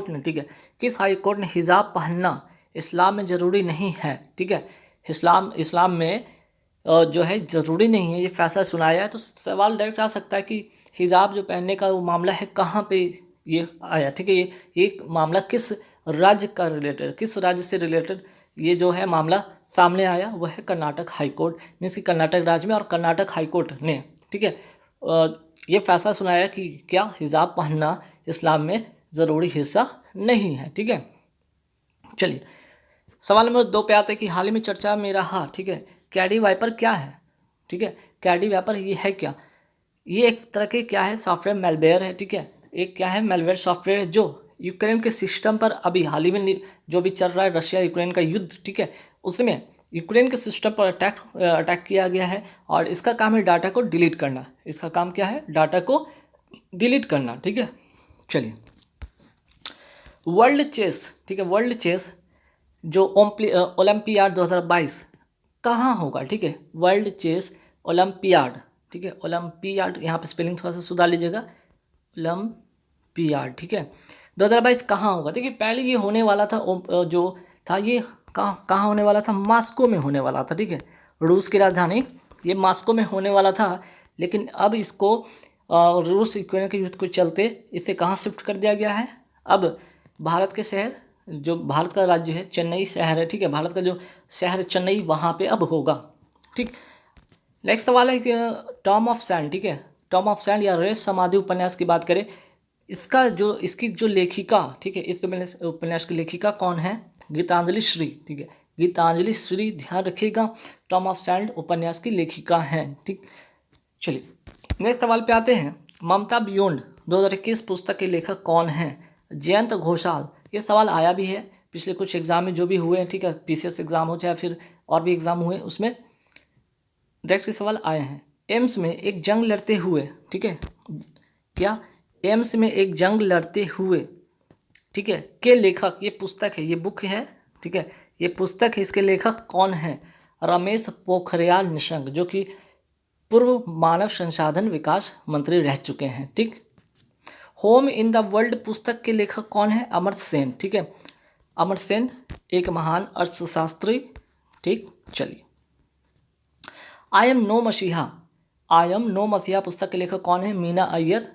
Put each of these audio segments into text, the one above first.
Court ने, ठीक है, किस हाई कोर्ट ने हिजाब पहनना इस्लाम में ज़रूरी नहीं है, ठीक है, इस्लाम में जो है ज़रूरी नहीं है, ये फैसला सुनाया है। तो सवाल डायरेक्ट आ सकता है कि हिजाब जो पहनने का वो मामला है कहाँ पे ये आया, ठीक है, ये मामला किस राज्य का रिलेटेड, किस राज्य से रिलेटेड ये जो है मामला सामने आया, वह है कर्नाटक हाई कोर्ट, मीन्स कि कर्नाटक राज्य में। और कर्नाटक हाई कोर्ट ने, ठीक है, ये फैसला सुनाया कि क्या हिजाब पहनना इस्लाम में ज़रूरी हिस्सा नहीं है, ठीक है। चलिए सवाल नंबर 2 पे आते हैं कि हाल ही में चर्चा में रहा, ठीक है, कैडी वाइपर क्या है, ठीक है, कैडी वाइपर ये है क्या, ये एक तरह के क्या है, सॉफ्टवेयर मेलवेयर है, ठीक है, एक क्या है, मेलवेयर सॉफ्टवेयर है जो यूक्रेन के सिस्टम पर अभी हाल ही में जो भी चल रहा है रशिया यूक्रेन का युद्ध, ठीक है, उसमें यूक्रेन के सिस्टम पर अटैक किया गया है और इसका काम है डाटा को डिलीट करना, इसका काम क्या है, डाटा को डिलीट करना, ठीक है। चलिए वर्ल्ड चेस, ठीक है, वर्ल्ड चेस जो ओलंपियाड 2022 कहाँ होगा, ठीक है, वर्ल्ड चेस ओलंपियाड, ठीक है, ओलंपियाड, यहाँ पे स्पेलिंग थोड़ा सा सुधार लीजिएगा, ओलंपियाड, ठीक है, 2022 कहाँ होगा। देखिए पहले ये होने वाला था, जो था ये कहाँ होने वाला था, मॉस्को में होने वाला था, ठीक है, रूस की राजधानी ये मॉस्को में होने वाला था, लेकिन अब इसको रूस यूक्रेन के युद्ध को चलते इसे कहाँ शिफ्ट कर दिया गया है, अब भारत के शहर, जो भारत का राज्य है चेन्नई शहर है, ठीक है, भारत का जो शहर चेन्नई वहाँ पे अब होगा, ठीक। नेक्स्ट सवाल है कि टॉम ऑफ सैंड, ठीक है, टॉम ऑफ सैंड या रेत समाधि उपन्यास की बात करें, इसकी जो लेखिका, ठीक है, इस उपन्यास की लेखिका कौन है, गीतांजलि श्री, ठीक है, गीतांजलि श्री, ध्यान रखिएगा, टॉम ऑफ सैंड उपन्यास की लेखिका हैं, ठीक। चलिए नेक्स्ट सवाल पे आते हैं, ममता बियॉन्ड 2021 पुस्तक के लेखक कौन हैं, जयंत घोषाल। ये सवाल आया भी है पिछले कुछ एग्जाम में जो भी हुए हैं, ठीक है, पीसीएस एग्जाम हो चाहे फिर और भी एग्जाम हुए, उसमें डायरेक्ट के सवाल आए हैं। एम्स में एक जंग लड़ते हुए, ठीक है, क्या एम्स में एक जंग लड़ते हुए, ठीक है, के लेखक, ये पुस्तक है, ये बुक है, ठीक है, ये पुस्तक है, इसके लेखक कौन है, रमेश पोखरियाल निशंक, जो कि पूर्व मानव संसाधन विकास मंत्री रह चुके हैं, ठीक। होम इन द वर्ल्ड पुस्तक के लेखक कौन है, अमर्त्य सेन, ठीक है, अमर्त्य सेन एक महान अर्थशास्त्री, ठीक। चलिए आई एम नो मसीहा पुस्तक के लेखक कौन है, मीना अय्यर,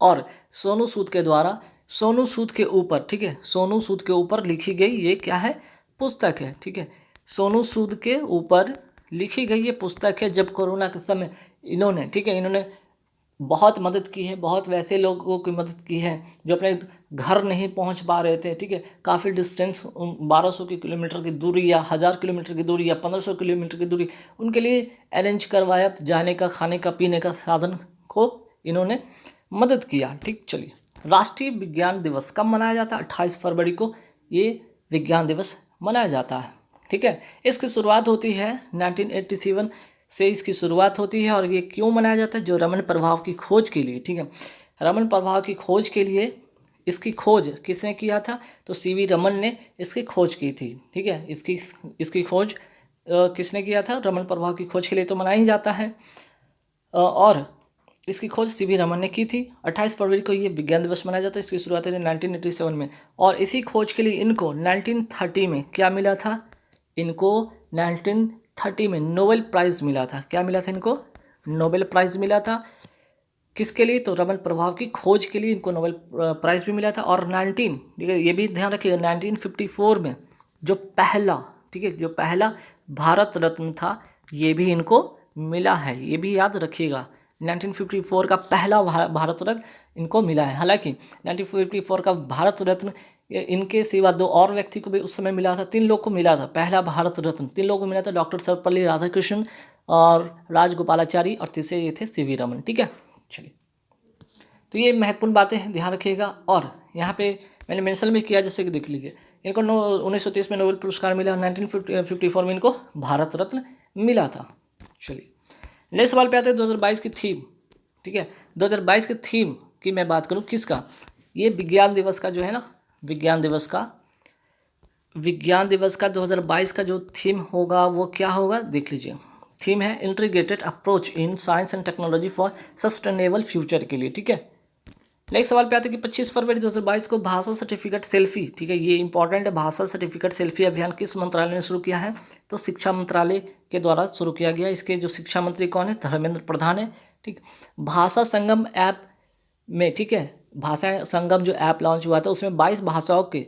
और सोनू सूद के द्वारा सोनू सूद के ऊपर, ठीक है, सोनू सूद के ऊपर लिखी गई ये क्या है, पुस्तक है, ठीक है, सोनू सूद के ऊपर लिखी गई ये पुस्तक है। जब कोरोना के समय इन्होंने, ठीक है, इन्होंने बहुत मदद की है, बहुत वैसे लोगों की मदद की है जो अपने घर नहीं पहुंच पा रहे थे, ठीक है, काफ़ी डिस्टेंस 1200 किलोमीटर की दूरी या 1000 किलोमीटर की दूरी या 1500 किलोमीटर की दूरी, उनके लिए अरेंज करवाया, जाने का, खाने का, पीने का साधन को इन्होंने मदद किया, ठीक। चलिए राष्ट्रीय विज्ञान दिवस कब मनाया जाता है, 28 फरवरी को ये विज्ञान दिवस मनाया जाता है, ठीक है। इसकी शुरुआत होती है 1987 से, इसकी शुरुआत होती है। और ये क्यों मनाया जाता है, जो रमन प्रभाव की खोज के लिए, ठीक है, रमन प्रभाव की खोज के लिए, इसकी खोज किसने किया था, तो सीवी रमन ने इसकी खोज की थी, ठीक है, इसकी खोज किसने किया था, रमन प्रभाव की खोज के लिए तो मनाया ही जाता है, और इसकी खोज सीवी रमन ने की थी। 28 फरवरी को ये विज्ञान दिवस मनाया जाता है। इसकी शुरुआत है 1987 में, और इसी खोज के लिए इनको 1930 में क्या मिला था, इनको 1930 में नोबेल प्राइज़ मिला था। क्या मिला था इनको, नोबेल प्राइज़ मिला था। किसके लिए, तो रमन प्रभाव की खोज के लिए इनको नोबेल प्राइज़ भी मिला था। और 19, ठीक है, ये भी ध्यान रखिएगा, 1954 में जो पहला, ठीक है, जो पहला भारत रत्न था ये भी इनको मिला है, ये भी याद रखिएगा, 1954 का पहला भारत रत्न इनको मिला है। हालांकि 1954 का भारत रत्न इनके सिवा 2 और व्यक्ति को भी उस समय मिला था, 3 लोग को मिला था पहला भारत रत्न, 3 लोगों को मिला था, डॉक्टर सर्वपल्ली राधाकृष्णन और राजगोपालाचारी, और तीसरे ये थे सीवी रमन, ठीक है। चलिए तो ये महत्वपूर्ण बातें हैं, ध्यान रखिएगा। और यहाँ पे मैंने मेंशन भी किया, जैसे कि देख लीजिए, इनको 1930 में नोबेल पुरस्कार मिला, 1954 में इनको भारत रत्न मिला था। चलिए नेक्स्ट सवाल पे आते हैं 2022 की थीम, ठीक है, 2022 की थीम की मैं बात करूँ किसका, ये विज्ञान दिवस का जो है ना, विज्ञान दिवस का 2022 का जो थीम होगा वो क्या होगा, देख लीजिए। थीम है integrated approach in science and technology for sustainable future के लिए, ठीक है, नेक्स्ट सवाल पे आते हैं कि 25 फरवरी 2022 को भाषा सर्टिफिकेट सेल्फी, ठीक है, ये इंपॉर्टेंट है, भाषा सर्टिफिकेट सेल्फी अभियान किस मंत्रालय ने शुरू किया है? तो शिक्षा मंत्रालय के द्वारा शुरू किया गया। इसके जो शिक्षा मंत्री कौन है? धर्मेंद्र प्रधान है। ठीक, भाषा संगम ऐप में, ठीक है, भाषा संगम जो ऐप लॉन्च हुआ था उसमें 22 भाषाओं के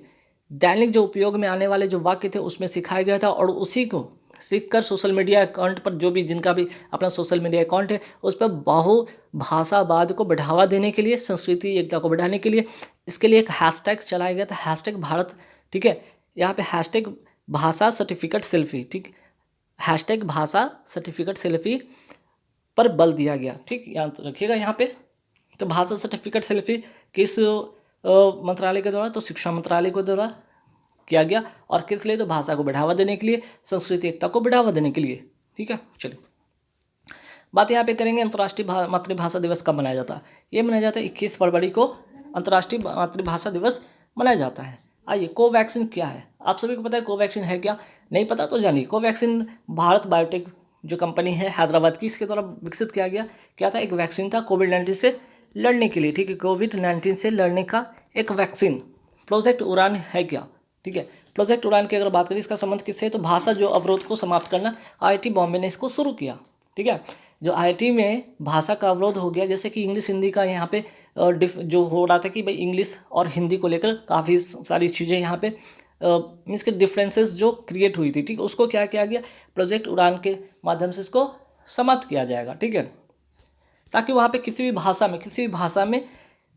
दैनिक जो उपयोग में आने वाले जो वाक्य थे उसमें सिखाया गया था, और उसी को सीखकर सोशल मीडिया अकाउंट पर, जो भी जिनका भी अपना सोशल मीडिया अकाउंट है, उस पर बहुभाषावाद को बढ़ावा देने के लिए, संस्कृति एकता को बढ़ाने के लिए, इसके लिए एक हैशटैग चलाया गया था, हैशटैग भारत। ठीक है, यहाँ पे हैशटैग भाषा सर्टिफिकेट सेल्फी, ठीक, हैशटैग भाषा सर्टिफिकेट सेल्फी पर बल दिया गया। ठीक, याद रखिएगा यहाँ पे। तो भाषा सर्टिफिकेट सेल्फी किस मंत्रालय के द्वारा? तो शिक्षा मंत्रालय के द्वारा किया गया। और किस लिए? तो भाषा को बढ़ावा देने के लिए, संस्कृति एकता को बढ़ावा देने के लिए। ठीक है, चलिए बात यहाँ पे करेंगे अंतर्राष्ट्रीय मातृभाषा दिवस कब मनाया जाता है? ये मनाया जाता है 21 फरवरी को अंतर्राष्ट्रीय मातृभाषा दिवस मनाया जाता है। आइए, कोवैक्सीन क्या है? आप सभी को पता है कोवैक्सीन है क्या? नहीं पता तो जानिए। कोवैक्सीन भारत बायोटेक जो कंपनी है हैदराबाद की, इसके द्वारा विकसित किया गया। क्या था? एक वैक्सीन था कोविड-19 से लड़ने के लिए। ठीक है, कोविड-19 से लड़ने का एक वैक्सीन। प्रोजेक्ट उड़ान है क्या? ठीक है, प्रोजेक्ट उड़ान की अगर बात करें, इसका संबंध किससे है? तो भाषा जो अवरोध को समाप्त करना, IIT बॉम्बे ने इसको शुरू किया। ठीक है, जो IIT में भाषा का अवरोध हो गया, जैसे कि इंग्लिश हिंदी का यहाँ पे जो हो रहा था कि भाई इंग्लिश और हिंदी को लेकर काफ़ी सारी चीज़ें यहाँ पे मीन्स के डिफरेंसेस जो क्रिएट हुई थी, ठीक, उसको क्या किया गया? प्रोजेक्ट उड़ान के माध्यम से इसको समाप्त किया जाएगा। ठीक है, ताकि वहाँ पे किसी भी भाषा में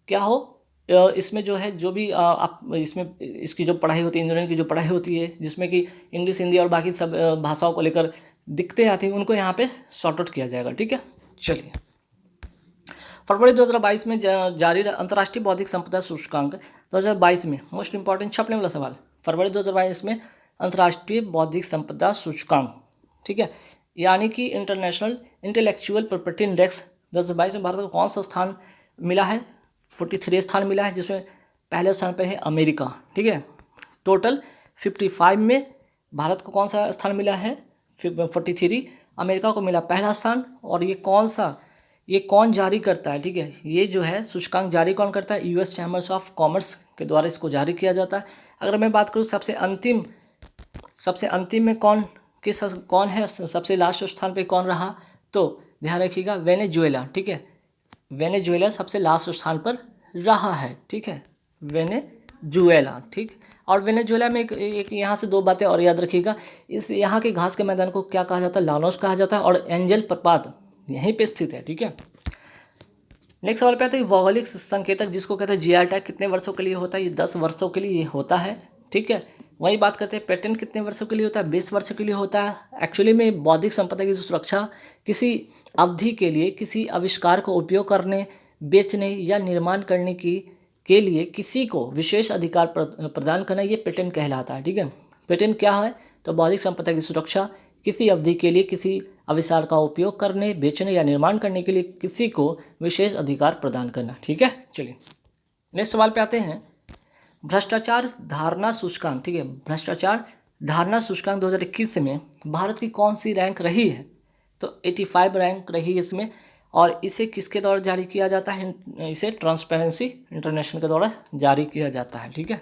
क्या हो, इसमें जो है जो भी आप इसमें इसकी जो पढ़ाई होती है, इंजीनियरिंग की जो पढ़ाई होती है, जिसमें कि इंग्लिश हिंदी और बाकी सब भाषाओं को लेकर दिक्कतें आती हैं, उनको यहाँ पे सॉर्ट आउट किया जाएगा। ठीक है, चलिए फरवरी 2022 में जारी अंतर्राष्ट्रीय बौद्धिक संपदा सूचकांक 2022 में मोस्ट इंपॉर्टेंट छपने वाला सवाल, फरवरी 2022 में अंतर्राष्ट्रीय बौद्धिक संपदा सूचकांक, ठीक है, यानी कि इंटरनेशनल इंटेलेक्चुअल प्रॉपर्टी इंडेक्स 2022 में भारत को कौन सा स्थान मिला है? 43 स्थान मिला है, जिसमें पहले स्थान पर है अमेरिका। ठीक है, टोटल 55 में भारत को कौन सा स्थान मिला है? 43, अमेरिका को मिला पहला स्थान। और ये कौन जारी करता है? ठीक है, ये जो है सूचकांक जारी कौन करता है? US चैम्बर्स ऑफ कॉमर्स के द्वारा इसको जारी किया जाता है। अगर मैं बात करूँ सबसे अंतिम में कौन है, सबसे लास्ट स्थान पे कौन रहा? तो ध्यान रखिएगा, वेनेजुएला। ठीक है, वेनेजुएला सबसे लास्ट स्थान पर रहा है। ठीक है, वेनेजुएला। ठीक, और वेनेजुएला में एक यहाँ से 2 बातें और याद रखिएगा। इस यहाँ के घास के मैदान को क्या कहा जाता है? लानोस कहा जाता है, और एंजल प्रपात यहीं पे स्थित है। ठीक है, नेक्स्ट सवाल पे आता है भौगोलिक संकेतक जिसको कहते हैं GI टैग कितने वर्षों के लिए होता है? ये 10 वर्षों के लिए होता है। ठीक है, वही बात करते हैं पेटेंट कितने वर्षों के लिए होता है? 20 वर्षों के लिए होता है। एक्चुअली में बौद्धिक संपदा की सुरक्षा किसी अवधि के लिए किसी आविष्कार को उपयोग करने, बेचने या निर्माण करने के लिए किसी को विशेष अधिकार प्रदान करना, ये पेटेंट कहलाता है। ठीक है, पेटेंट क्या है? तो बौद्धिक संपदा की सुरक्षा किसी अवधि के लिए किसी आविष्कार का उपयोग करने, बेचने या निर्माण करने के लिए किसी को विशेष अधिकार प्रदान करना। ठीक है, चलिए नेक्स्ट सवाल पे आते हैं भ्रष्टाचार धारणा सूचकांक। ठीक है, भ्रष्टाचार धारणा सूचकांक 2021 में भारत की कौन सी रैंक रही है? तो 85 रैंक रही है इसमें। और इसे किसके द्वारा जारी किया जाता है? इसे ट्रांसपेरेंसी इंटरनेशनल के द्वारा जारी किया जाता है। ठीक है,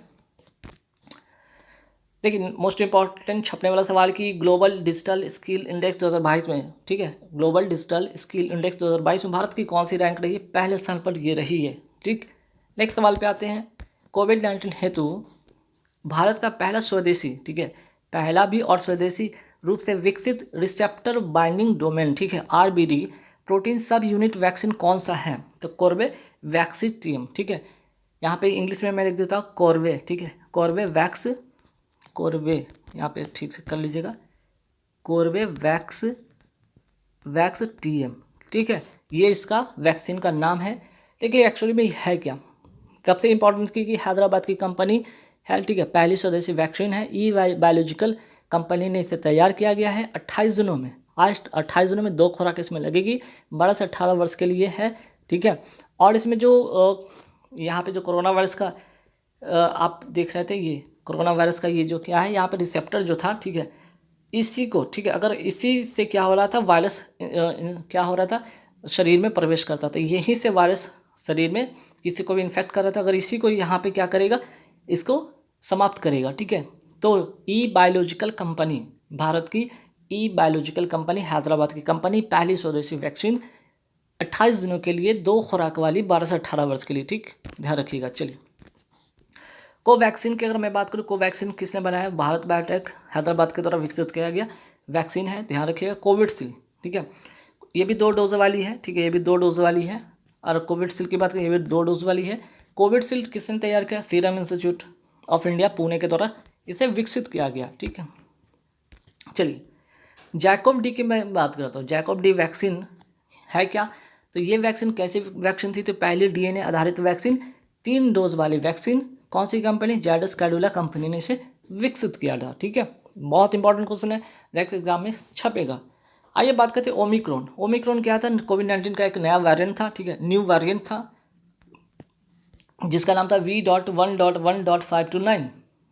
देखिए मोस्ट इंपॉर्टेंट छपने वाला सवाल कि ग्लोबल डिजिटल स्किल इंडेक्स 2022 में, ठीक है, ग्लोबल डिजिटल स्किल इंडेक्स 2022 में भारत की कौन सी रैंक रही है? पहले स्थान पर ये रही है। ठीक, नेक्स्ट सवाल पे आते हैं कोविड-19 हेतु भारत का पहला स्वदेशी, ठीक है, पहला भी और स्वदेशी रूप से विकसित रिसेप्टर बाइंडिंग डोमेन, ठीक है, RBD प्रोटीन सब यूनिट वैक्सीन कौन सा है? तो कोर्बेवैक्स। ठीक है, यहाँ पे इंग्लिश में मैं लिख देता हूँ कोर्बे। ठीक है, कोर्बेवैक्स, कोर्बे यहाँ पे ठीक से कर लीजिएगा, कोर्बेवैक्स TM। ठीक है, ये इसका वैक्सीन का नाम है। देखिए एक्चुअली में है क्या, सबसे इंपॉर्टेंट कि हैदराबाद की कंपनी है। ठीक है, पहली स्वदेशी वैक्सीन है, बायोलॉजिकल कंपनी ने इसे तैयार किया गया है। 28 दिनों में, आज 28 दिनों में 2 खुराक इसमें लगेगी, 12 से 18 वर्ष के लिए है। ठीक है, और इसमें जो यहाँ पे जो कोरोना वायरस का आप देख रहे थे, ये कोरोना वायरस का ये जो क्या है यहाँ पे रिसेप्टर जो था, ठीक है, इसी को, ठीक है, अगर इसी से क्या हो रहा था, वायरस क्या हो रहा था, शरीर में प्रवेश करता था, यहीं से वायरस शरीर में किसी को भी इन्फेक्ट कर रहा था, अगर इसी को यहाँ पे क्या करेगा, इसको समाप्त करेगा, ठीक है। तो ई बायोलॉजिकल कंपनी, भारत की ई बायोलॉजिकल कंपनी, हैदराबाद की कंपनी, पहली स्वदेशी वैक्सीन 28 दिनों के लिए 2 खुराक वाली 12 से 18 वर्ष के लिए, ठीक, ध्यान रखिएगा। चलिए, कोवैक्सीन की अगर मैं बात करूँ, कोवैक्सीन किसने बनाया, भारत बायोटेक हैदराबाद के द्वारा विकसित किया गया वैक्सीन है, ध्यान रखिएगा। कोविडशील्ड, ठीक है, ये भी 2 डोज वाली है, ठीक है, ये भी 2 डोज वाली है। और कोविडशील्ड की बात करें, ये भी 2 डोज वाली है। कोविडशील्ड किसने तैयार किया, serum institute of India Pune के द्वारा इसे विकसित किया गया, ठीक है। चलिए, जैकब डी की मैं बात करता हूँ। जैकब डी वैक्सीन है क्या, तो ये वैक्सीन कैसी वैक्सीन थी, तो पहली डीएनए आधारित वैक्सीन, 3 डोज वाली वैक्सीन, कौन सी कंपनी, जायडस कैडिला कंपनी ने इसे विकसित किया था, ठीक है। बहुत इंपॉर्टेंट क्वेश्चन है, नेक्स्ट एग्जाम में छपेगा। आइए बात करते हैं ओमिक्रॉन। ओमिक्रॉन क्या था, कोविड-19 का एक नया वेरिएंट था, ठीक है, न्यू वेरिएंट था, जिसका नाम था V.1.1.529,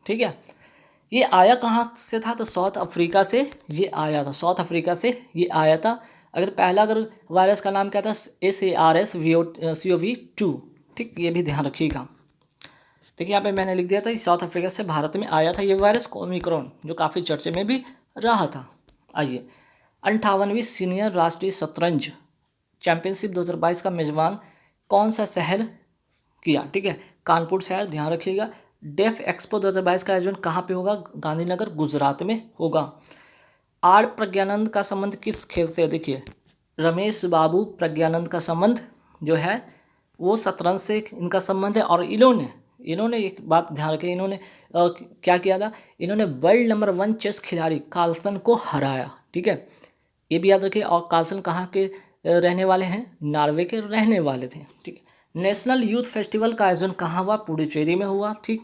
ठीक है। ये आया कहाँ से था, तो साउथ अफ्रीका से ये आया था, साउथ अफ्रीका से ये आया था। अगर वायरस का नाम क्या था, SARS-CoV-2, ठीक, ये भी ध्यान रखिएगा। देखिए यहाँ पे मैंने लिख दिया था, साउथ अफ्रीका से भारत में आया था ये वायरस ओमिक्रॉन, जो काफ़ी चर्चे में भी रहा था। आइए, 58वीं सीनियर राष्ट्रीय शतरंज चैंपियनशिप 2022 का मेजबान कौन सा शहर किया, ठीक है, कानपुर शहर, ध्यान रखिएगा। डेफ एक्सपो 2022 का आयोजन कहाँ पे होगा, गांधीनगर गुजरात में होगा। आर प्रज्ञानंद का संबंध किस खेल से, देखिए, रमेश बाबू प्रज्ञानंद का संबंध जो है वो शतरंज से इनका संबंध है। और इन्होंने एक बात ध्यान रखें, इन्होंने क्या किया था, इन्होंने वर्ल्ड नंबर 1 चेस खिलाड़ी कार्लसन को हराया, ठीक है, ये भी याद रखिए। और कार्लसन कहाँ के रहने वाले हैं, नॉर्वे के रहने वाले थे, ठीक है। नेशनल यूथ फेस्टिवल का आयोजन कहाँ हुआ, पुडुचेरी में हुआ, ठीक,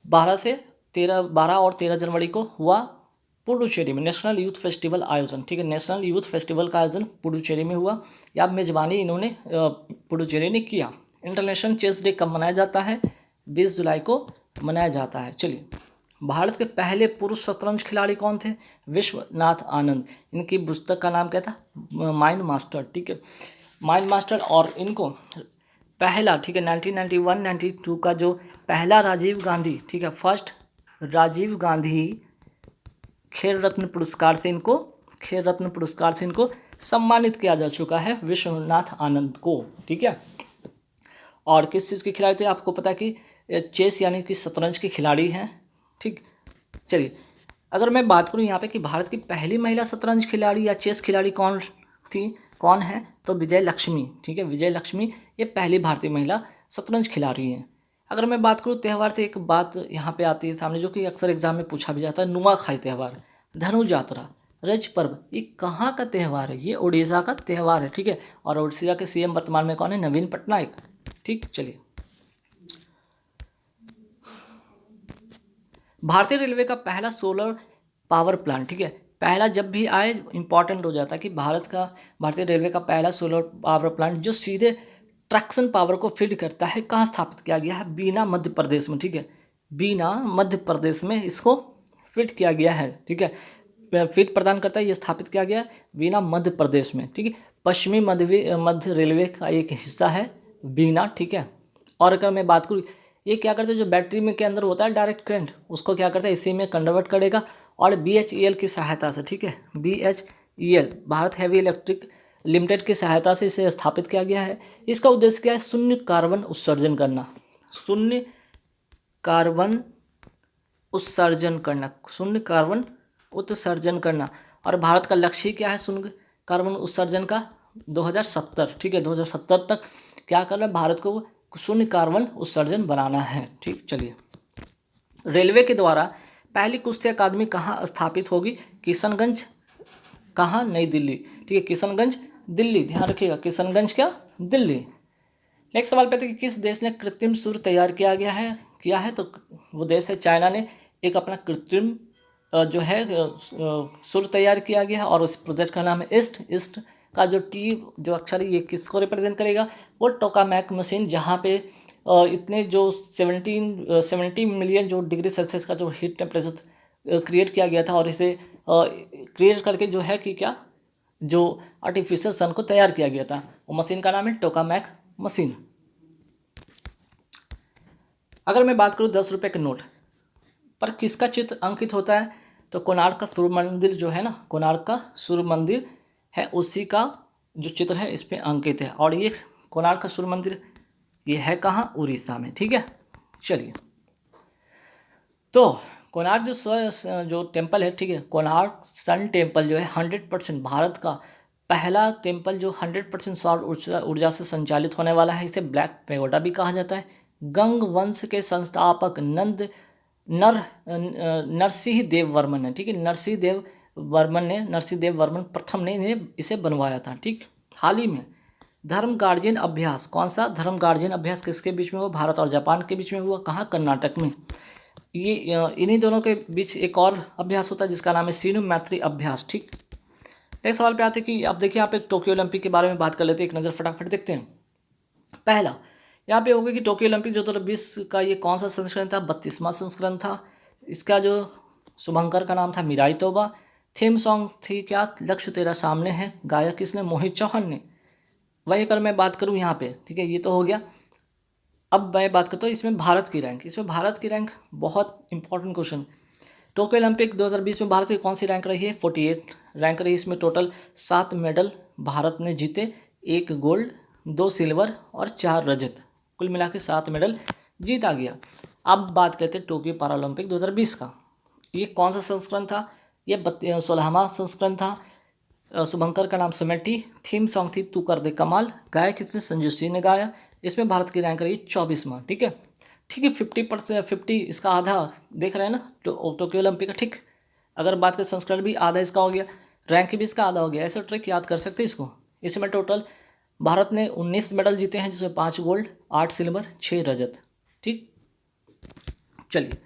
12 और 13 जनवरी को हुआ पुडुचेरी में नेशनल यूथ फेस्टिवल आयोजन, ठीक है, नेशनल यूथ फेस्टिवल का आयोजन पुडुचेरी में हुआ, या मेजबानी इन्होंने पुडुचेरी ने किया। इंटरनेशनल चेस डे कब मनाया जाता है, 20 जुलाई को मनाया जाता है। चलिए, भारत के पहले पुरुष शतरंज खिलाड़ी कौन थे, विश्वनाथ आनंद, इनकी पुस्तक का नाम क्या था, माइंड मास्टर, ठीक है, माइंड मास्टर। और इनको पहला, ठीक है, 1991-92 का जो पहला राजीव गांधी, ठीक है, फर्स्ट राजीव गांधी खेल रत्न पुरस्कार से इनको सम्मानित किया जा चुका है, विश्वनाथ आनंद को, ठीक है। और किस चीज़ के खिलाड़ी थे, आपको पता है कि चेस यानी कि शतरंज के खिलाड़ी हैं, ठीक। चलिए, अगर मैं बात करूं यहाँ पे कि भारत की पहली महिला शतरंज खिलाड़ी या चेस खिलाड़ी कौन है, तो विजय लक्ष्मी, ठीक है, विजय लक्ष्मी ये पहली भारतीय महिला शतरंज खिलाड़ी हैं। अगर मैं बात करूँ त्यौहार से, एक बात यहाँ पे आती है सामने, जो कि अक्सर एग्जाम में पूछा भी जाता है, नुआखाई त्यौहार, धनु यात्रा, रज पर्व, ये कहाँ का त्यौहार है, ये उड़ीसा का त्यौहार है, ठीक है। और उड़ीसा के सीएम वर्तमान में कौन है, नवीन पटनायक, ठीक। चलिए, भारतीय रेलवे का पहला सोलर पावर प्लांट, ठीक है, पहला जब भी आए इंपॉर्टेंट हो जाता है कि भारतीय रेलवे का पहला सोलर पावर प्लांट जो सीधे ट्रैक्शन पावर को फीड करता है, कहाँ स्थापित किया गया है, बीना मध्य प्रदेश में, ठीक है, बीना मध्य प्रदेश में इसको फिट किया गया है, ठीक है, फीड प्रदान करता है, ये स्थापित किया गया है बीना मध्य प्रदेश में, ठीक है। पश्चिमी मध्य रेलवे का एक हिस्सा है बीना, ठीक है। और अगर मैं बात करूँ, ये क्या करता है, जो बैटरी में के अंदर होता है डायरेक्ट करंट, उसको क्या करता है, इसी में कन्वर्ट करेगा, और BHEL की सहायता से, ठीक है, BHEL Bharat heavy electric limited की सहायता से इसे स्थापित किया गया है। इसका उद्देश्य क्या है, शून्य कार्बन उत्सर्जन करना, शून्य कार्बन उत्सर्जन करना। और भारत का लक्ष्य क्या है शून्य कार्बन उत्सर्जन का, 2070, ठीक है, 2070 तक क्या करना है, भारत को शून्य कार्बन उत्सर्जन बनाना है, ठीक। चलिए, रेलवे के द्वारा पहली कुश्ती अकादमी कहाँ स्थापित होगी, किशनगंज, कहाँ, नई दिल्ली, ठीक है, किशनगंज दिल्ली, ध्यान रखिएगा, किशनगंज क्या, दिल्ली। नेक्स्ट सवाल पे कि किस देश ने कृत्रिम सूर्य तैयार किया है, तो वो देश है चाइना ने एक अपना कृत्रिम जो है सूर्य तैयार किया गया है, और उस प्रोजेक्ट का नाम है ईस्ट का जो जो अक्षर है ये किसको रिप्रेजेंट करेगा, वो टोकामैक मशीन, जहाँ पे इतने जो 70 मिलियन जो डिग्री सेल्सियस का जो हीट टेम्परेचर क्रिएट किया गया था, और इसे क्रिएट करके जो है कि क्या, जो आर्टिफिशियल सन को तैयार किया गया था, वो मशीन का नाम है टोकामैक मशीन। अगर मैं बात करूँ 10 रुपये के नोट पर किसका चित्र अंकित होता है, तो कोणार्क का सूर्य मंदिर जो है ना, कोणार्क का सूर्य मंदिर है, उसी का जो चित्र है इस पे अंकित है। और ये कोणार्क का सूर्य मंदिर ये है कहाँ, उड़ीसा में। ठीक है, चलिए। तो कोणार्क जो टेम्पल है, ठीक है, कोणार्क सन टेम्पल जो है 100% भारत का पहला टेम्पल जो 100% सौर ऊर्जा से संचालित होने वाला है। इसे ब्लैक पैगोडा भी कहा जाता है। गंग वंश के संस्थापक नरसिंह देव वर्मन है, ठीक है, नरसिंह देव वर्मन प्रथम ने इसे बनवाया था। ठीक, हाल ही में धर्म गार्जियन अभ्यास, कौन सा धर्म गार्जियन अभ्यास किसके बीच में हुआ, भारत और जापान के बीच में हुआ, कहाँ, कर्नाटक में। ये इन्हीं दोनों के बीच एक और अभ्यास होता है जिसका नाम है सीनु मैत्री अभ्यास। ठीक, नेक्स्ट सवाल पे आते हैं कि अब देखिए यहाँ पे टोक्यो ओलंपिक के बारे में बात कर लेते हैं, एक नज़र फटाफट देखते हैं। पहला यहाँ पे होगा कि टोक्यो ओलंपिक 2020 का ये कौन सा संस्करण था, 32वां संस्करण था। इसका जो शुभंकर का नाम था मिराई तोबा। थीम सॉन्ग थी क्या, लक्ष्य तेरा सामने है, गायक किसने, मोहित चौहान ने। वही अगर मैं बात करूँ यहाँ पे, ठीक है, ये तो हो गया। अब मैं बात करता हूँ इसमें भारत की रैंक, बहुत इंपॉर्टेंट क्वेश्चन। टोक्यो ओलंपिक 2020 में भारत की कौन सी रैंक रही है, 48 रैंक रही। इसमें टोटल 7 मेडल भारत ने जीते, 1 गोल्ड, 2 सिल्वर और 4 रजत, कुल मिला के 7 मेडल जीता गया। अब बात करते हैं टोक्यो पैरालंपिक 2020 का। ये कौन सा संस्करण था, ये 16वां संस्करण था। शुभंकर का नाम समेटी। थीम सॉन्ग थी तू कर दे कमाल, गायक किसने, संजू सिंह ने गाया। इसमें भारत की रैंक रही 24वां। ठीक है, 50% इसका आधा देख रहे हैं ना, टोक्यो ओलंपिक का। ठीक, अगर बात करें संस्करण भी आधा इसका हो गया, रैंक भी इसका आधा हो गया। ऐसा ट्रिक याद कर सकते हैं इसको। इसमें टोटल भारत ने 19 मेडल जीते हैं, जिसमें 5 गोल्ड, 8 सिल्वर, 6 रजत। ठीक, चलिए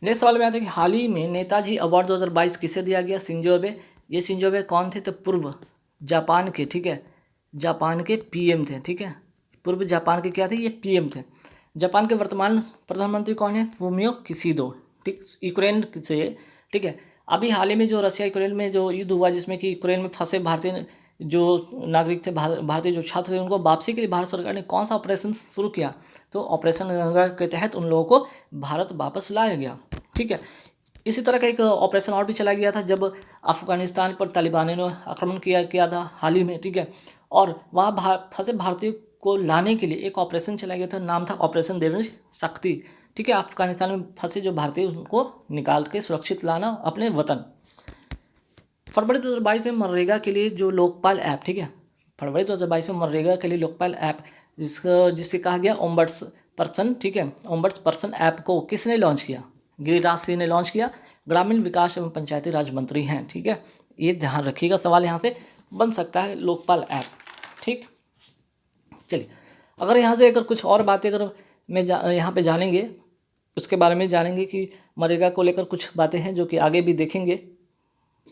नेक्स्ट सवाल में आते हैं कि हाल ही में नेताजी अवार्ड 2022 किसे दिया गया, शिंजो अबे। ये शिंजो अबे कौन थे, तो पूर्व जापान के, ठीक है, जापान के पीएम थे। ठीक है, पूर्व जापान के क्या थे, ये पीएम थे। जापान के वर्तमान प्रधानमंत्री कौन है, फूमियो किशिडो। ठीक, यूक्रेन से। ठीक है, अभी हाल ही में जो रशिया यूक्रेन में जो युद्ध हुआ, जिसमें कि यूक्रेन में फंसे भारतीय जो नागरिक थे, भारतीय जो छात्र थे, उनको वापसी के लिए भारत सरकार ने कौन सा ऑपरेशन शुरू किया, तो ऑपरेशन गंगा के तहत उन लोगों को भारत वापस लाया गया। ठीक है, इसी तरह का एक ऑपरेशन और भी चला गया था जब अफगानिस्तान पर तालिबान ने आक्रमण किया था हाल ही में। ठीक है, और वहाँ फंसे भारतीयों को लाने के लिए एक ऑपरेशन चलाया गया था, नाम था ऑपरेशन देवनी शक्ति। ठीक है, अफगानिस्तान में फंसे जो भारतीय उनको निकाल के सुरक्षित लाना अपने वतन। फरवरी 2022 में मनरेगा के लिए जो लोकपाल ऐप, ठीक है, फरवरी 2022 में मनरेगा के लिए लोकपाल ऐप जिससे कहा गया ओम्बड्स पर्सन। ठीक है, ओम्बड्स पर्सन ऐप को किसने लॉन्च किया, गिरिराज सिंह ने लॉन्च किया, ग्रामीण विकास एवं पंचायती राज मंत्री हैं। ठीक है, ये ध्यान रखिएगा, सवाल यहाँ से बन सकता है, लोकपाल ऐप। ठीक, चलिए अगर यहाँ से अगर कुछ और बातें अगर मैं यहाँ पे जानेंगे, उसके बारे में जानेंगे कि मनरेगा को लेकर कुछ बातें हैं जो कि आगे भी देखेंगे।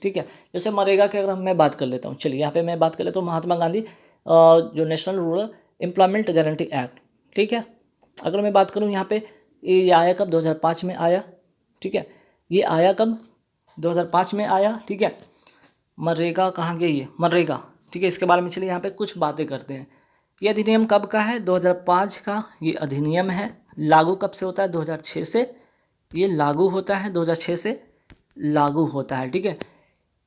ठीक है, जैसे मनरेगा की अगर मैं बात कर लेता हूँ, चलिए यहाँ पे मैं बात कर लेता हूँ महात्मा गांधी जो national rural employment guarantee act. ठीक है, अगर मैं बात करूँ यहाँ पे ये आया कब, 2005 में आया। ठीक है, ये आया कब, 2005 में आया। ठीक है, मनरेगा कहाँ गई है, मनरेगा। ठीक है, इसके बारे में चलिए यहाँ पे कुछ बातें करते हैं। ये अधिनियम कब का है, 2005 का ये अधिनियम है। लागू कब से होता है, 2006 से ये लागू होता है, 2006 से लागू होता है। ठीक है,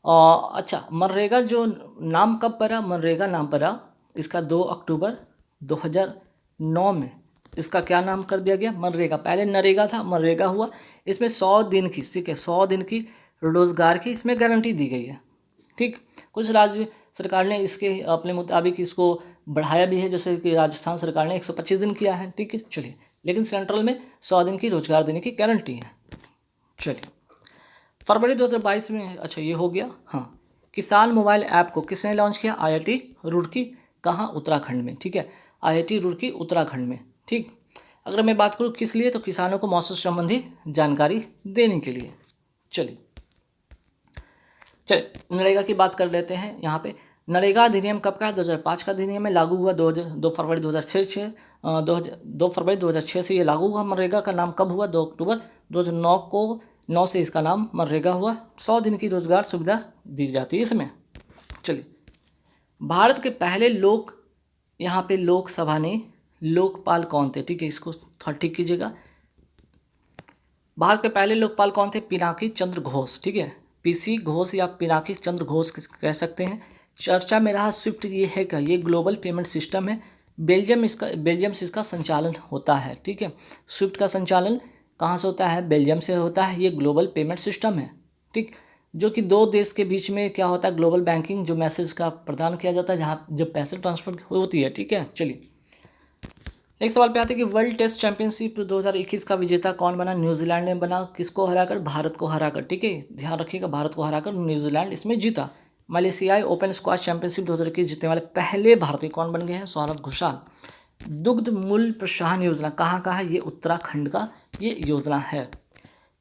अच्छा, मनरेगा जो नाम कब पड़ा, मनरेगा नाम पड़ा इसका 2 अक्टूबर 2009 में। इसका क्या नाम कर दिया गया, मनरेगा। पहले नरेगा था, मनरेगा हुआ। इसमें 100 दिन की, ठीक है, 100 दिन की रोजगार की इसमें गारंटी दी गई है। ठीक, कुछ राज्य सरकार ने इसके अपने मुताबिक इसको बढ़ाया भी है, जैसे कि राजस्थान सरकार ने 125 दिन किया है। ठीक है, चलिए, लेकिन सेंट्रल में 100 दिन की रोजगार देने की गारंटी है। चलिए, फरवरी 2022 में, अच्छा ये हो गया। हाँ, किसान मोबाइल ऐप को किसने लॉन्च किया, IIT रुड़की, कहाँ, उत्तराखंड में। ठीक है, IIT रुड़की उत्तराखंड में। ठीक, अगर मैं बात करूँ किस लिए, तो किसानों को मौसम संबंधी जानकारी देने के लिए। चलिए नरेगा की बात कर लेते हैं। यहाँ पे नरेगा अधिनियम कब का है, 2005 का अधिनियम है, लागू हुआ 2 फरवरी 2006 2 फरवरी 2006 से ये लागू हुआ। मनरेगा का नाम कब हुआ, 2 अक्टूबर 2009 को, 9 से इसका नाम मनरेगा हुआ। 100 दिन की रोजगार सुविधा दी जाती है इसमें। चलिए, भारत के पहले लोक यहाँ पे लोकसभा ने लोकपाल कौन थे, ठीक है, इसको थोड़ा ठीक कीजिएगा। भारत के पहले लोकपाल कौन थे? पिनाकी चंद्र घोष, ठीक है, पीसी घोष या पिनाकी चंद्र घोष कह सकते हैं। चर्चा में रहा स्विफ्ट, ये है क्या? ये ग्लोबल पेमेंट सिस्टम है। बेल्जियम से इसका संचालन होता है, ठीक है। स्विफ्ट का संचालन कहाँ से होता है? बेल्जियम से होता है। ये ग्लोबल पेमेंट सिस्टम है, ठीक, जो कि दो देश के बीच में क्या होता है? ग्लोबल बैंकिंग जो मैसेज का प्रदान किया जाता है, जहाँ जब पैसे ट्रांसफर होती है, ठीक है। चलिए एक सवाल पे आते हैं कि वर्ल्ड टेस्ट चैंपियनशिप 2021 का विजेता कौन बना? न्यूजीलैंड ने बना। किसको हराकर? भारत को हराकर, ठीक है, ध्यान रखिएगा, भारत को हराकर न्यूजीलैंड इसमें जीता। मलेशियाई ओपन स्क्वाश चैंपियनशिप 2021 जीतने वाले पहले भारतीय कौन बन गए हैं? सौरभ घोषाल। दुग्ध मूल्य प्रोत्साहन योजना कहाँ का है? ये उत्तराखंड का ये योजना है।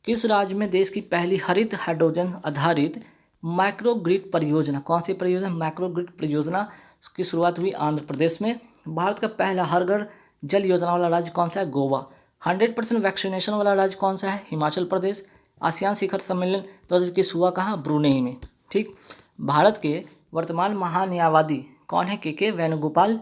किस राज्य में देश की पहली हरित हाइड्रोजन आधारित माइक्रोग्रिड परियोजना, कौन सी परियोजना? माइक्रोग्रिड परियोजना की शुरुआत हुई आंध्र प्रदेश में। भारत का पहला हर घर जल योजना वाला राज्य कौन सा है? गोवा। 100% वैक्सीनेशन वाला राज्य कौन सा है? हिमाचल प्रदेश। आसियान शिखर सम्मेलन 2021 हुआ कहाँ? ब्रुनेई में, ठीक। भारत के वर्तमान महान्यायवादी कौन है? के वेणुगोपाल।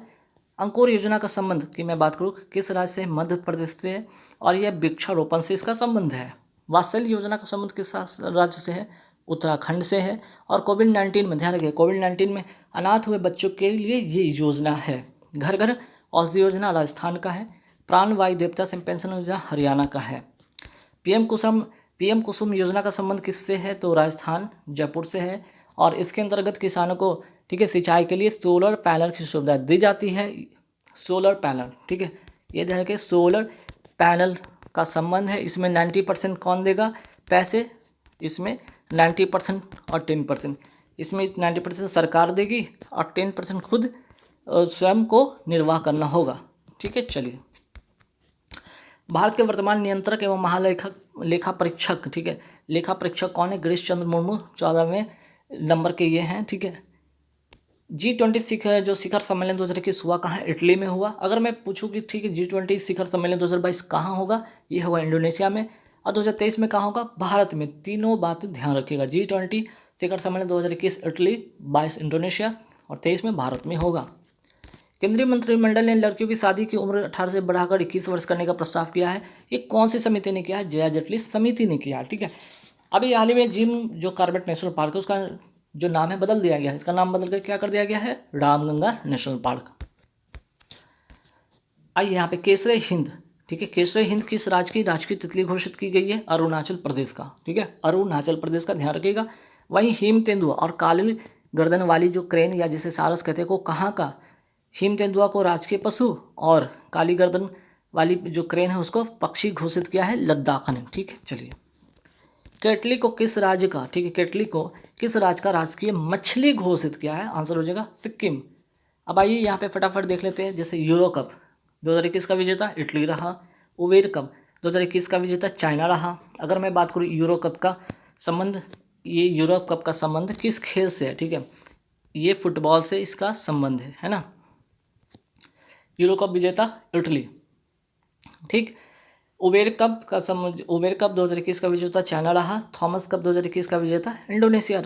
अंकुर योजना का संबंध की मैं बात करूँ किस राज्य से? मध्य प्रदेश से है, और यह वृक्षारोपण से इसका संबंध है। वात्सल्य योजना का संबंध किस राज्य से है? उत्तराखंड से है। और कोविड-19 में ध्यान रखिए, कोविड-19 में अनाथ हुए बच्चों के लिए ये योजना है। घर घर औषधि योजना राजस्थान का है। प्राण वायु देवता से पेंशन योजना हरियाणा का है। पीएम कुसुम योजना का संबंध किससे है? तो राजस्थान जयपुर से है। और इसके अंतर्गत किसानों को, ठीक है, सिंचाई के लिए सोलर पैनल की सुविधा दी जाती है। सोलर पैनल, ठीक है, ये ध्यान रखिए, सोलर पैनल का संबंध है। इसमें 90% कौन देगा पैसे? इसमें 90% और 10%, इसमें 90% सरकार देगी और 10% खुद स्वयं को निर्वाह करना होगा, ठीक है। चलिए भारत के वर्तमान नियंत्रक एवं लेखा परीक्षक, ठीक है, लेखा परीक्षक कौन है? गिरीश चंद्र मुर्मू 14वें नंबर के ये हैं, ठीक है। G20 जो शिखर सम्मेलन 2021 हुआ कहाँ? इटली में हुआ। अगर मैं पूछूँ कि ठीक है G20 शिखर सम्मेलन 2022 कहाँ होगा? ये होगा इंडोनेशिया में। और 2023 में कहाँ होगा? भारत में। तीनों बात ध्यान रखिएगा, G20 शिखर सम्मेलन 2021 इटली, 22 इंडोनेशिया और 23 में भारत में होगा। केंद्रीय मंत्रिमंडल ने लड़कियों की शादी की उम्र 18 से बढ़ाकर 21 वर्ष करने का प्रस्ताव किया है। ये कौन सी समिति ने किया है? जया जेटली समिति ने किया, ठीक है। अभी हाल ही में जिम जो कॉर्बेट नेशनल पार्क है उसका जो नाम है बदल दिया गया है। इसका नाम बदल कर क्या कर दिया गया है? Ramganga national park. आइए यहाँ पे केसरे हिंद, ठीक है, केसरे हिंद किस राज्य की राजकीय तितली घोषित की गई है? अरुणाचल प्रदेश का, ठीक है, अरुणाचल प्रदेश का, ध्यान रखिएगा। वहीं हिम तेंदुआ और काली गर्दन वाली जो क्रेन या जिसे सारस कहते हैं, को कहाँ का? हिम तेंदुआ को राजकीय पशु और काली गर्दन वाली जो क्रेन है उसको पक्षी घोषित किया है लद्दाख ने, ठीक है। चलिए केटली को किस राज्य का, ठीक है, केटली को किस राज्य का राजकीय मछली घोषित किया है? आंसर हो जाएगा सिक्किम। अब आइए यहाँ पे फटाफट देख लेते हैं। जैसे यूरो कप 2021 का विजेता इटली रहा। उबेर कप 2021 का विजेता चाइना रहा। अगर मैं बात करूँ यूरो कप का संबंध, ये यूरो कप का संबंध किस खेल से है? ठीक है, ये फुटबॉल से इसका संबंध है ना। यूरो कप विजेता इटली, ठीक। उबेर कप का संबंध, उबेर कप 2021 का विजेता चाइना रहा। थॉमस कप 2021 का विजेता इंडोनेशिया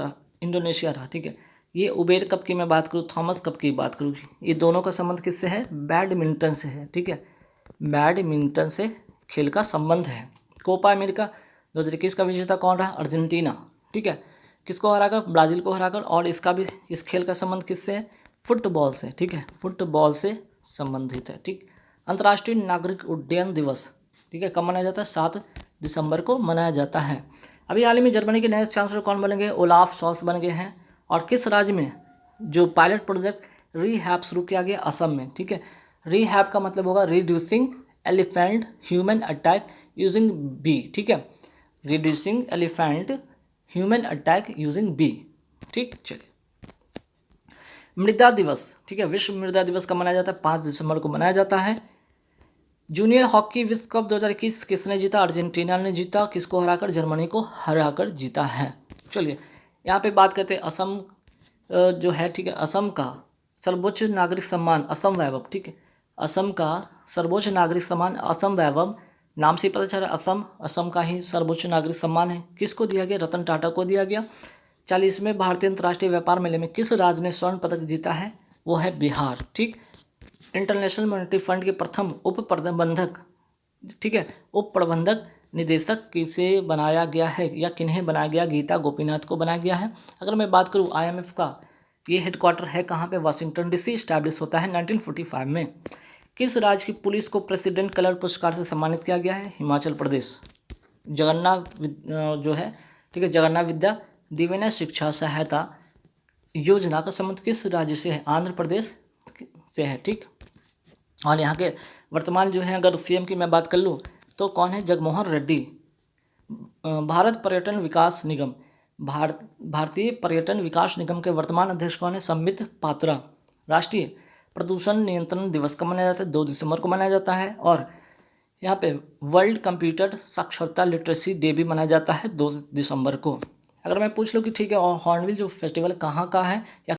रहा, ठीक है। ये उबेर कप की मैं बात करूँ, थॉमस कप की बात करूँ, ये दोनों का संबंध किससे है? बैडमिंटन से है, ठीक है, बैडमिंटन से खेल का संबंध है। कोपा अमेरिका 2021 का विजेता कौन रहा? अर्जेंटीना, ठीक है, किसको हराकर? ब्राज़ील को हराकर। और इसका भी, इस खेल का संबंध किससे है? फुटबॉल से, ठीक है, फुटबॉल से संबंधित है, ठीक। अंतर्राष्ट्रीय नागरिक उड्डयन दिवस, ठीक है, कब मनाया जाता है? 7 दिसंबर को मनाया जाता है। अभी हाल ही में जर्मनी के नए चांसलर कौन बन गए? ओलाफ शॉल्स बन गए हैं। और किस राज्य में जो पायलट प्रोजेक्ट रीहैब शुरू किया गया? असम में, ठीक है। रीहैब का मतलब होगा reducing elephant human attack using bee, ठीक है, reducing elephant human attack using bee, ठीक। चलिए मृदा दिवस, ठीक है, विश्व मृदा दिवस कब मनाया जाता है? 5 दिसंबर को मनाया जाता है। जूनियर हॉकी विश्व कप 2021 किसने जीता? अर्जेंटीना ने जीता। किसको हराकर? जर्मनी को हराकर जीता है। चलिए यहाँ पे बात करते हैं असम जो है, ठीक है, असम का सर्वोच्च नागरिक सम्मान असम वैभव, ठीक है, असम का सर्वोच्च नागरिक सम्मान असम वैभव, नाम से ही पता चल रहा है असम का ही सर्वोच्च नागरिक सम्मान है। किसको दिया गया? रतन टाटा को दिया गया। 40वें भारतीय अंतर्राष्ट्रीय व्यापार मेले में किस राज्य ने स्वर्ण पदक जीता है? वो है बिहार, ठीक। इंटरनेशनल मॉनेटरी फंड के प्रथम उप प्रबंधक, ठीक है, उप प्रबंधक निदेशक किसे बनाया गया है या किन्हें बनाया गया? गीता गोपीनाथ को बनाया गया है। अगर मैं बात करूँ IMF का, ये हेडक्वार्टर है कहाँ पे? Washington DC। इस्टेब्लिश होता है 1945 में। किस राज्य की पुलिस को प्रेसिडेंट कलर पुरस्कार से सम्मानित किया गया है? हिमाचल प्रदेश। जो है, ठीक है, जगन्नाथ विद्या दिव्य शिक्षा सहायता योजना का संबंध किस राज्य से है? आंध्र प्रदेश से है, ठीक। और यहाँ के वर्तमान जो है, अगर CM की मैं बात कर लूँ तो कौन है? जगमोहन रेड्डी। भारत पर्यटन विकास निगम, भारतीय पर्यटन विकास निगम के वर्तमान अध्यक्ष कौन है? संबित पात्रा। राष्ट्रीय प्रदूषण नियंत्रण दिवस कब मनाया जाता है? 2 दिसंबर को मनाया जाता है। और यहाँ पे वर्ल्ड कंप्यूटर साक्षरता लिटरेसी डे भी मनाया जाता है 2 दिसंबर को। अगर मैं पूछ लूँ कि ठीक है, और हॉर्नबिल जो फेस्टिवल कहाँ का है या